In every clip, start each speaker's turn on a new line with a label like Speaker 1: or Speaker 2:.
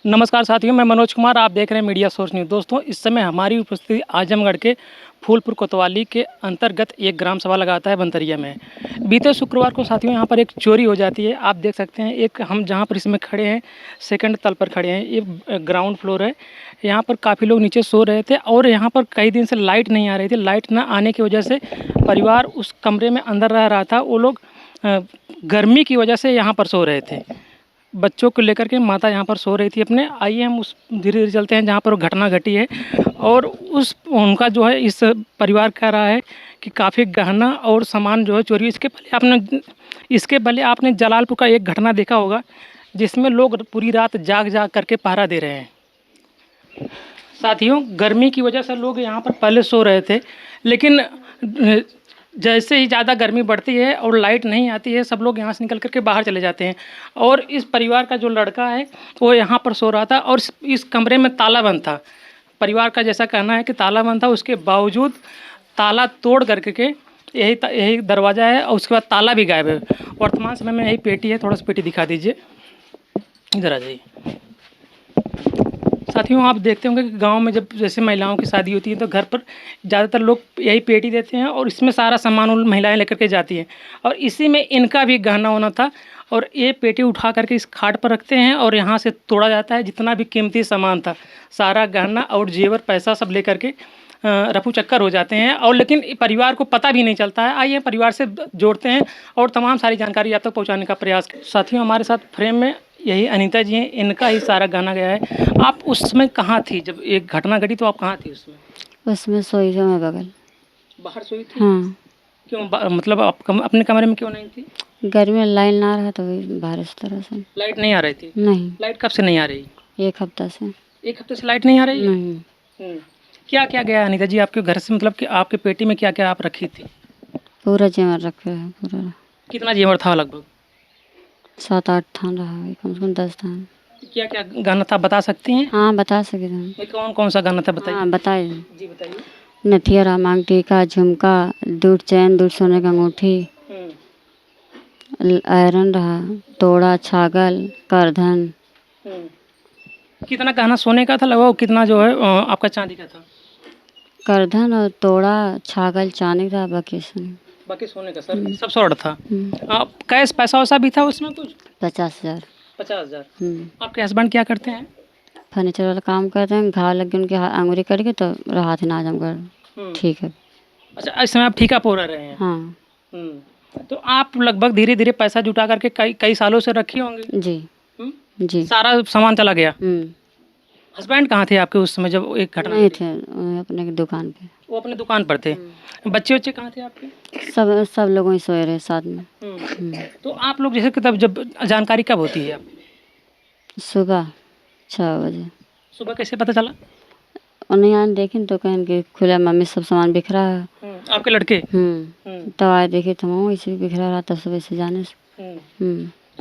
Speaker 1: नमस्कार साथियों, मैं मनोज कुमार। आप देख रहे हैं मीडिया सोर्स न्यूज़। दोस्तों, इस समय हमारी उपस्थिति आजमगढ़ के फूलपुर कोतवाली के अंतर्गत एक ग्राम सभा लगाता है बंतरिया में। बीते शुक्रवार को साथियों यहाँ पर एक चोरी हो जाती है। आप देख सकते हैं, एक हम जहाँ पर इसमें खड़े हैं, सेकंड तल पर खड़े हैं। ये ग्राउंड फ्लोर है। यहाँ पर काफ़ी लोग नीचे सो रहे थे और यहाँ पर कई दिन से लाइट नहीं आ रही थी। लाइट ना आने की वजह से परिवार उस कमरे में अंदर रह रहा था। वो लोग गर्मी की वजह से यहाँ पर सो रहे थे। बच्चों को लेकर के माता यहाँ पर सो रही थी अपने। आइए हम उस धीरे धीरे चलते हैं जहाँ पर वो घटना घटी है। और उस उनका जो है, इस परिवार कह रहा है कि काफ़ी गहना और सामान जो है चोरी। इसके पहले आपने जलालपुर का एक घटना देखा होगा जिसमें लोग पूरी रात जाग जाग करके पहरा दे रहे हैं। साथियों, गर्मी की वजह से लोग यहाँ पर पहले सो रहे थे, लेकिन जैसे ही ज़्यादा गर्मी बढ़ती है और लाइट नहीं आती है, सब लोग यहाँ से निकल कर के बाहर चले जाते हैं। और इस परिवार का जो लड़का है वो यहाँ पर सो रहा था और इस कमरे में ताला बंद था। परिवार का जैसा कहना है कि ताला बंद था, उसके बावजूद ताला तोड़ करके के यही दरवाज़ा है और उसके बाद ताला भी गायब है। वर्तमान समय में यही पेटी है। थोड़ा सा पेटी दिखा दीजिए, इधर आ जाइए। साथियों, आप देखते होंगे कि गांव में जब जैसे महिलाओं की शादी होती है तो घर पर ज़्यादातर लोग यही पेटी देते हैं और इसमें सारा सामान उन महिलाएं लेकर के जाती हैं। और इसी में इनका भी गहना होना था और ये पेटी उठा करके इस खाट पर रखते हैं और यहाँ से तोड़ा जाता है। जितना भी कीमती सामान था, सारा गहना और जेवर पैसा सब लेकर के रफू चक्कर हो जाते हैं। और लेकिन परिवार को पता भी नहीं चलता है। आइए परिवार से जोड़ते हैं और तमाम सारी जानकारी आप तक पहुँचाने का प्रयास। साथियों, हमारे साथ फ्रेम में यही अनीता जी हैं। इनका ही सारा गहना गया है। आप उस समय कहाँ थी जब एक घटना घटी? तो आप कहाँ थी उसमें?
Speaker 2: उसमें सोई जो मैं बगल
Speaker 1: बाहर सोई थी?
Speaker 2: हाँ।
Speaker 1: क्यों मतलब आप अपने कमरे में क्यों नहीं थी?
Speaker 2: गर्मी में लाइन ना रहा तो वही बारिश तरह से
Speaker 1: लाइट नहीं आ रही थी?
Speaker 2: नहीं।
Speaker 1: लाइट कब से नहीं आ रही?
Speaker 2: एक हफ्ता से।
Speaker 1: एक हफ्ते से लाइट नहीं आ रही है?
Speaker 2: नहीं।
Speaker 1: क्या क्या गया अनीता जी आपके घर से? मतलब कि आपके पेटी में क्या क्या आप रखी थी?
Speaker 2: पूरा जेवर रखे है पूरा।
Speaker 1: कितना जेवर था? लगभग
Speaker 2: 7-8 थान रहा है, कम से कम 10 थान।
Speaker 1: क्या क्या गहना था, बता सकती हैं?
Speaker 2: हाँ, बता सकते हैं।
Speaker 1: कौन कौन सा गहना था, बताइए।
Speaker 2: हाँ, बताइए।
Speaker 1: जी बताइए।
Speaker 2: नथिया रहा, मांग टीका, झुमका, दूध चैन, दूध सोने का अंगूठी, आयरन रहा, तोड़ा, छागल, करधन।
Speaker 1: कितना गहना सोने का था लगभग? कितना जो है आपका चांदी का था?
Speaker 2: करधन और तोड़ा, छागल चांदी था, बाकी
Speaker 1: सोने का सर सब सॉर्ट था। आप कैश पैसा वैसा भी था उसमें कुछ?
Speaker 2: 50,000।
Speaker 1: 50,000। आपके हस्बैंड क्या करते हैं?
Speaker 2: फर्नीचर वाला काम करते हैं। घाव लग गई उनके अंगूरी कट गई तो रहा थे ना आजमगढ़। ठीक है।
Speaker 1: अच्छा, इस समय आप ठीका पोर रहे हैं?
Speaker 2: हाँ।
Speaker 1: तो आप लगभग धीरे धीरे पैसा जुटा करके कई सालों से रखी होंगी?
Speaker 2: जी। जी।
Speaker 1: सारा सामान चला गया? हस्बैंड कहाँ थे आपके उस समय जब एक घटना?
Speaker 2: नहीं थे, अपने की दुकान पे।
Speaker 1: वो अपने दुकान पर थे। बच्चे कहाँ थे आपके?
Speaker 2: सब लोग ही सोए रहे साथ में।
Speaker 1: तो आप लोग जैसे कि तब जब जानकारी कब होती है आपकी?
Speaker 2: सुबह 6 बजे।
Speaker 1: सुबह कैसे पता चला?
Speaker 2: उन्हें यहाँ देखें तो कहें कि खुला मम्मी सब सामान बिखरा है।
Speaker 1: आपके लड़के?
Speaker 2: तब आए देखे तो मैं इसे बिखरा रहा था सुबह से जाने से।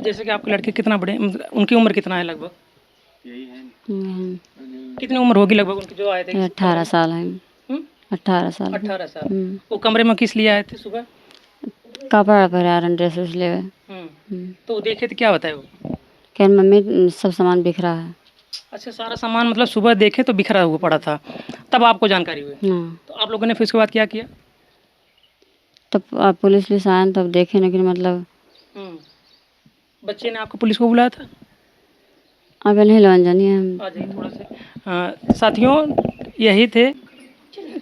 Speaker 1: जैसे कि आपके लड़के कितना बड़े, उनकी उम्र कितना है लगभग? कितनी उम्र होगी लगभग उनकी जो आए थे?
Speaker 2: 18 साल है। 18 साल।
Speaker 1: 18 साल। वो कमरे में किस लिए आए थे सुबह?
Speaker 2: कपड़ा पर आयरन ड्रेस ले।
Speaker 1: तो देखे तो क्या बताए वो?
Speaker 2: कह मम्मी सब सामान बिखरा है।
Speaker 1: अच्छा, सारा सामान मतलब सुबह देखे तो बिखरा हुआ पड़ा था, तब आपको जानकारी हुई? तो आप लोगों ने फिर उसके बाद क्या किया?
Speaker 2: तब पुलिस आए तब देखे, लेकिन मतलब
Speaker 1: बच्चे ने आपको पुलिस को बुलाया था?
Speaker 2: अगर नहीं लोन जानिए हम।
Speaker 1: आ जाइए थोड़ा से। साथियों, यही थे।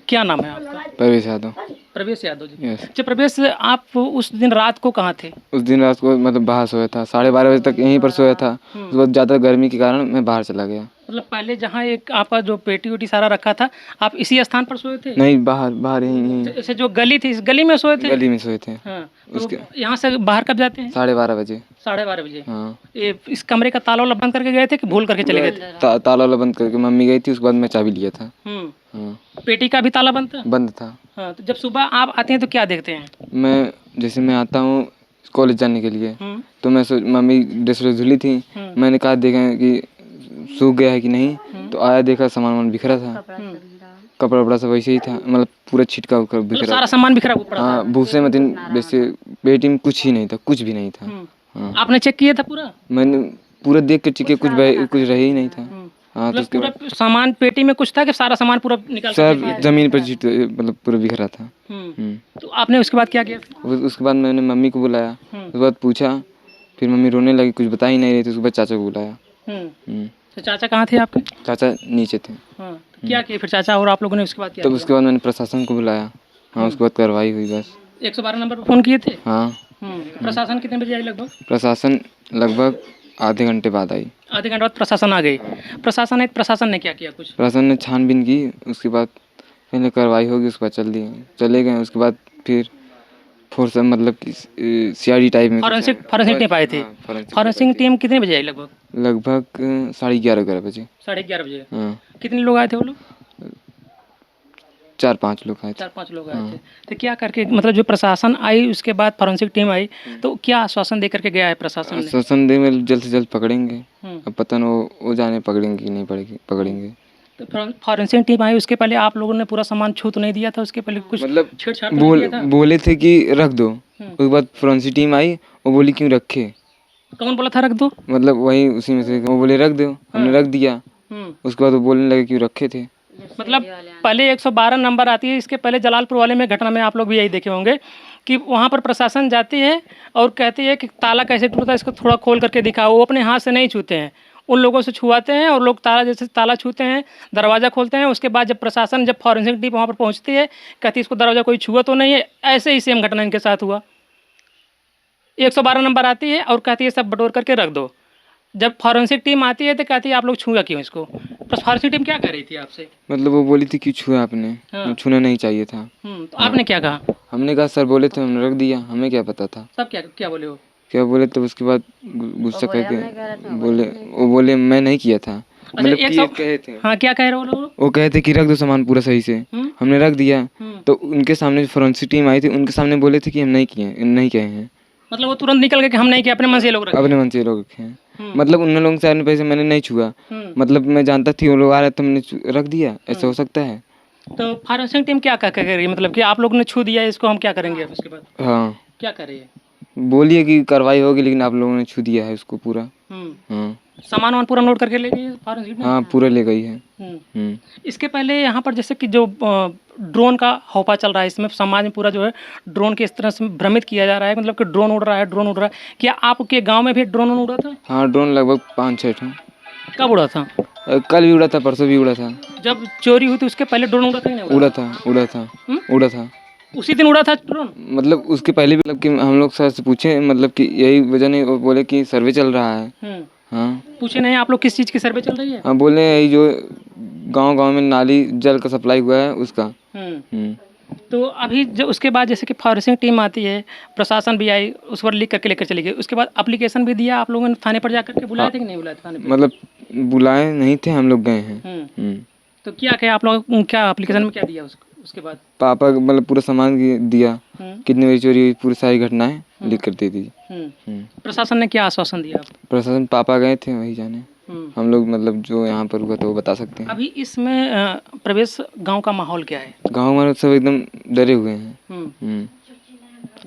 Speaker 1: क्या नाम है आपका?
Speaker 3: प्रवेश यादव।
Speaker 1: प्रवेश यादव जी।
Speaker 3: यस।
Speaker 1: अच्छा प्रवेश, आप उस दिन रात को कहाँ थे?
Speaker 3: उस दिन रात को मतलब बाहर सोया था, 12:30 बजे तक यहीं पर सोया था। उसके बाद ज़्यादा गर्मी के कारण मैं बाहर चला गया।
Speaker 1: मतलब पहले जहाँ एक आपका जो पेटी वेटी सारा रखा था, आप इसी स्थान पर सोए थे?
Speaker 3: नहीं, बाहर यहीं
Speaker 1: जैसे जो गली थी, इस गली में सोए थे?
Speaker 3: गली में सोए थे।
Speaker 1: हाँ। तो यहाँ से बाहर कब जाते हैं?
Speaker 3: 12:30 बजे।
Speaker 1: 12:30 बजे।
Speaker 3: हाँ।
Speaker 1: ये इस कमरे का ताला वाला बंद करके गए थे कि भूल करके चले गए थे?
Speaker 3: ताला वाला बंद करके मम्मी गई थी, उसके बाद मैं चाबी लिया था। हाँ।
Speaker 1: पेटी का भी ताला बंद था?
Speaker 3: बंद था।
Speaker 1: हाँ। तो जब सुबह आप आते हैं तो क्या देखते हैं?
Speaker 3: मैं आता हूँ कॉलेज जाने के लिए, तो मम्मी ड्रेस धुली थी। मैंने कहा देखा कि सूख गया है कि नहीं, तो आया देखा सामान बिखरा था। कपड़ा वपड़ा सब वैसे ही था, मतलब पूरा छिटका बिखरा।
Speaker 1: सारा सामान बिखरा हुआ पड़ा था?
Speaker 3: हाँ, भूसे में वैसे पेटी में कुछ ही नहीं था, कुछ भी नहीं था। हाँ।
Speaker 1: आपने चेक किया था पूरा?
Speaker 3: मैंने पूरा देख के चेक किया, कुछ रह ही नहीं था। हाँ, तो
Speaker 1: मतलब
Speaker 3: उसके
Speaker 1: पूरा
Speaker 3: बाद
Speaker 1: सामान पेटी में कुछ था कि सारा सामान पूरा निकाल कर फेंक दिया?
Speaker 3: सब ज़मीन पर मतलब पूरा बिखरा था।
Speaker 1: तो आपने उसके बाद क्या किया?
Speaker 3: उसके बाद मैंने मम्मी को बुलाया,
Speaker 1: हम्म।
Speaker 3: उसके बाद पूछा, फिर मम्मी रोने लगी, कुछ बता ही नहीं रही थी। उसके बाद चाचा को बुलाया।
Speaker 1: तो चाचा कहाँ थे आपके?
Speaker 3: चाचा नीचे थे।
Speaker 1: तो क्या किया फिर चाचा और आप लोगों ने उसके बाद क्या
Speaker 3: तब
Speaker 1: किया?
Speaker 3: उसके बाद मैंने प्रशासन को बुलाया। हाँ, उसके बाद कार्रवाई हुई बस।
Speaker 1: 112 नंबर पर फ़ोन किए थे?
Speaker 3: हाँ,
Speaker 1: प्रशासन कितने बजे आई लगभग?
Speaker 3: प्रशासन लगभग आधे घंटे बाद आई।
Speaker 1: आधे घंटे बाद प्रशासन आ गई। प्रशासन ने क्या किया कुछ?
Speaker 3: प्रशासन ने छानबीन की, उसके बाद पहले कार्रवाई होगी, उसके बाद चले गए। उसके बाद फिर फोर्स मतलब कि CID टाइप में
Speaker 1: फॉरेंसिक टीम आए थे।
Speaker 3: हाँ,
Speaker 1: फॉरेंसिक टीम कितने बजे आई लगभग?
Speaker 3: लगभग 11:30 बजे।
Speaker 1: 11:30 बजे।
Speaker 3: हाँ,
Speaker 1: कितने लोग आए थे वो लोग?
Speaker 3: 4-5 लोग आए थे।
Speaker 1: 4-5 लोग आए थे। तो क्या करके मतलब जो प्रशासन आई उसके बाद फॉरेंसिक टीम आई तो क्या आश्वासन दे करके गया है प्रशासन ने?
Speaker 3: आश्वासन दे में जल्द से जल्द पकड़ेंगे।
Speaker 1: हम्म।
Speaker 3: अब पता नहीं वो जाने पकड़ेंगे कि नहीं पकड़ेंगे।
Speaker 1: तो फॉरेंसिक टीम आई उसके पहले आप लोगों ने पूरा सामान छू तो नहीं दिया था? उसके पहले कुछ
Speaker 3: मतलब
Speaker 1: छेड़छाड़ तो नहीं किया था?
Speaker 3: बोले थे कि रख दो। उसके बाद फोरेंसिक टीम आई, वो बोली क्यों रखे।
Speaker 1: कौन बोला था रख दो?
Speaker 3: मतलब वही उसी में से वो बोले रख दो, हमने रख दिया। उसके बाद वो बोलने लगे क्यों रखे थे।
Speaker 1: मतलब पहले 112 नंबर आती है, इसके पहले जलालपुर वाले में घटना में आप लोग भी यही देखे होंगे कि वहाँ पर प्रशासन जाती है और कहती है कि ताला कैसे टूटता है इसको थोड़ा खोल करके दिखाओ। वो अपने हाथ से नहीं छूते हैं, उन लोगों से छुआते हैं और लोग ताला छूते हैं, दरवाज़ा खोलते हैं। उसके बाद जब फॉरेंसिक टीम वहाँ पर पहुँचती है, कहती है इसको दरवाज़ा कोई छुआ तो नहीं है। ऐसे ही सेम घटना इनके साथ हुआ। 112 नंबर आती है और कहती है सब बटोर करके रख दो। जब फॉरेंसिक टीम आती है तो कहती है आप लोग छुआ क्यों इसको? फॉरेंसिक टीम क्या कह रही थी आपसे?
Speaker 3: मतलब वो बोली थी कि छुआ आपने।
Speaker 1: हाँ।
Speaker 3: छूना नहीं चाहिए था।
Speaker 1: तो आपने क्या कहा?
Speaker 3: हमने कहा सर बोले थे, हमने रख दिया, हमें क्या पता था।
Speaker 1: सब क्या बोले हो?
Speaker 3: क्या बोले तो उसके बाद गुस्सा करके बोले मैं नहीं किया था। मतलब
Speaker 1: एक
Speaker 3: किए
Speaker 1: सौ-
Speaker 3: कहे थे।
Speaker 1: हाँ, क्या कह रहे हो लोग?
Speaker 3: वो कहे थे कि रख दो सामान पूरा सही से। हमने रख दिया। तो उनके सामने फोरेंसिक टीम आई थी, उनके सामने बोले थे कि हम नहीं कहे हैं।
Speaker 1: मतलब वो तुरंत निकल गए कि हम नहीं किया, अपने मन से ये लोग रखे।
Speaker 3: अपने मन से लोग रखे हैं। मतलब उन लोगों से पैसे मैंने नहीं छुआ। मतलब मैं जानता थी वो लोग आ रहे तो मैंने रख दिया। ऐसा हो सकता है।
Speaker 1: तो फॉरेंसिक टीम क्या कह रही है? मतलब कि आप लोग ने छू दिया है इसको, हम क्या करेंगे अब उसके बाद?
Speaker 3: हाँ,
Speaker 1: क्या कर रही है?
Speaker 3: बोलिए कि कार्रवाई होगी, लेकिन आप लोगों ने छू दिया है उसको पूरा। हाँ,
Speaker 1: सामान पूरा नोट करके ले गई फॉरेंसिक टीम?
Speaker 3: हाँ, पूरा ले गई है।
Speaker 1: इसके पहले यहाँ पर जैसे कि जो ड्रोन का हौपा चल रहा है, इसमें समाज में पूरा जो है ड्रोन के इस तरह से भ्रमित किया जा रहा है, मतलब कि ड्रोन उड़ रहा है। क्या आपके गांव में भी ड्रोन उड़ा था?
Speaker 3: हाँ, ड्रोन लगभग 5-6 था।
Speaker 1: कब उड़ा था?
Speaker 3: कल भी उड़ा था, परसों भी उड़ा था।
Speaker 1: जब चोरी हुई थी उसके पहले ड्रोन उड़ा था कि नहीं
Speaker 3: उड़ा था।
Speaker 1: उसी दिन उड़ा था ड्रोन?
Speaker 3: मतलब उसके पहले भी मतलब कि हम लोग सर से पूछे, मतलब कि यही वजह नहीं, वो बोले कि सर्वे चल रहा है। हाँ,
Speaker 1: पूछे नहीं आप लोग किस चीज़ की सर्वे चल रही है?
Speaker 3: हाँ, बोले यही जो गांव में नाली जल का सप्लाई हुआ है उसका।
Speaker 1: तो अभी जो उसके बाद जैसे कि फॉरेंसिक टीम आती है, प्रशासन भी आई, उस पर लिख करके लेकर चली गई। उसके बाद एप्लीकेशन भी दिया आप लोगों ने, थाने पर जा करके बुलाए थे कि नहीं बुलाए थे थाने पर?
Speaker 3: मतलब बुलाए नहीं थे, हम लोग गए हैं।
Speaker 1: तो क्या आप लोग क्या एप्लीकेशन में क्या दिया उसके बाद?
Speaker 3: पापा मतलब पूरा सामान दिया, कितनी बड़ी चोरी हुई, पूरी सारी घटनाएं लिख कर दे दी।
Speaker 1: प्रशासन ने क्या आश्वासन दिया?
Speaker 3: प्रशासन पापा गए थे, वही जाने। हम लोग मतलब जो यहाँ पर हुआ तो वो बता सकते हैं।
Speaker 1: अभी इसमें प्रवेश गांव का माहौल क्या है?
Speaker 3: गाँव वाले सब एकदम डरे हुए हैं।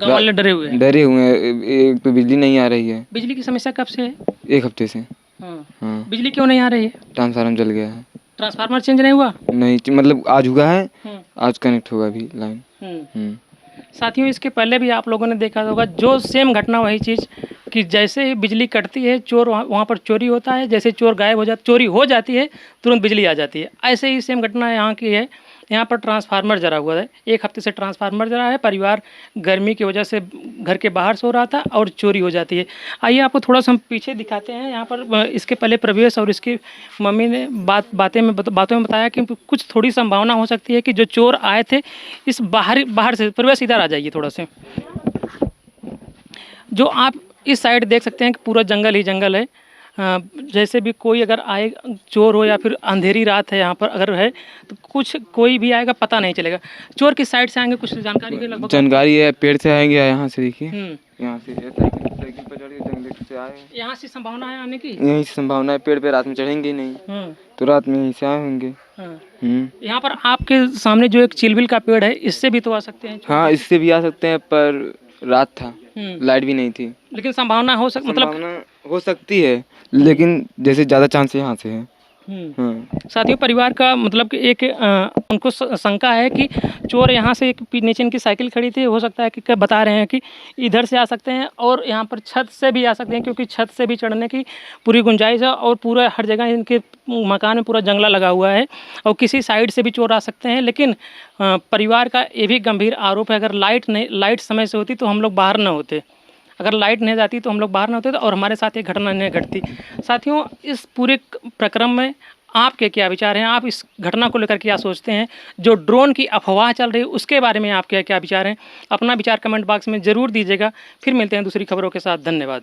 Speaker 1: गांव वाले डरे हुए हैं?
Speaker 3: डरे हुए हैं। एक तो बिजली नहीं आ रही है।
Speaker 1: बिजली की समस्या कब से है?
Speaker 3: 1 हफ्ते से। हाँ,
Speaker 1: बिजली क्यों नहीं आ रही है?
Speaker 3: ट्रांसफार्मर जल गया है।
Speaker 1: ट्रांसफार्मर चेंज नहीं हुआ?
Speaker 3: नहीं, मतलब आज हुआ है, आज कनेक्ट होगा अभी लाइन।
Speaker 1: साथियों, इसके पहले भी आप लोगों ने देखा होगा जो सेम घटना, वही चीज़ कि जैसे ही बिजली कटती है, चोर वहाँ पर चोरी होता है, जैसे चोर गायब हो जाता, चोरी हो जाती है, तुरंत बिजली आ जाती है। ऐसे ही सेम घटना यहाँ की है। यहाँ पर ट्रांसफार्मर जला हुआ है, 1 हफ्ते से ट्रांसफार्मर जला है। परिवार गर्मी की वजह से घर के बाहर सो रहा था और चोरी हो जाती है। आइए आपको थोड़ा सा हम पीछे दिखाते हैं। यहाँ पर इसके पहले प्रवेश और इसकी मम्मी ने बातों में बताया कि कुछ थोड़ी संभावना हो सकती है कि जो चोर आए थे इस बाहर से। प्रवेश इधर आ जाइए थोड़ा से। जो आप इस साइड देख सकते हैं कि पूरा जंगल ही जंगल है। जैसे भी कोई अगर आए, चोर हो या फिर अंधेरी रात है यहाँ पर अगर है तो कोई भी आएगा पता नहीं चलेगा। चोर किस साइड से आएंगे, कुछ जानकारी है लगभग?
Speaker 3: जानकारी है, पेड़ से आएंगे, यहाँ से देखिए, यहाँ से साइकिल पर चढ़ के जंगल से आए।
Speaker 1: यहाँ से संभावना है आने की?
Speaker 3: यही से संभावना है। पेड़ पे रात में चढ़ेंगे नहीं, तो रात में यहीं से आए होंगे।
Speaker 1: यहाँ पर आपके सामने जो एक चिलबिल का पेड़ है, इससे भी तो आ सकते हैं?
Speaker 3: हाँ, इससे भी आ सकते हैं, पर रात था, लाइट भी नहीं थी।
Speaker 1: लेकिन संभावना हो
Speaker 3: सकती है, लेकिन जैसे ज़्यादा चांस यहाँ से है।
Speaker 1: साथियों, परिवार का मतलब कि एक उनको शंका है कि चोर यहाँ से एक नीचे इनकी साइकिल खड़ी थी, हो सकता है कि बता रहे हैं कि इधर से आ सकते हैं और यहाँ पर छत से भी आ सकते हैं, क्योंकि छत से भी चढ़ने की पूरी गुंजाइश है और पूरा हर जगह इनके मकान में पूरा जंगला लगा हुआ है और किसी साइड से भी चोर आ सकते हैं। लेकिन परिवार का ये भी गंभीर आरोप है, अगर लाइट समय से होती तो हम लोग बाहर न होते, अगर लाइट नहीं जाती तो हम लोग बाहर न होते और हमारे साथ ये घटना नहीं घटती। साथियों, इस पूरे प्रक्रम में आपके क्या विचार हैं? आप इस घटना को लेकर क्या सोचते हैं? जो ड्रोन की अफवाह चल रही है उसके बारे में आपके क्या विचार हैं? अपना विचार कमेंट बॉक्स में ज़रूर दीजिएगा। फिर मिलते हैं दूसरी खबरों के साथ। धन्यवाद।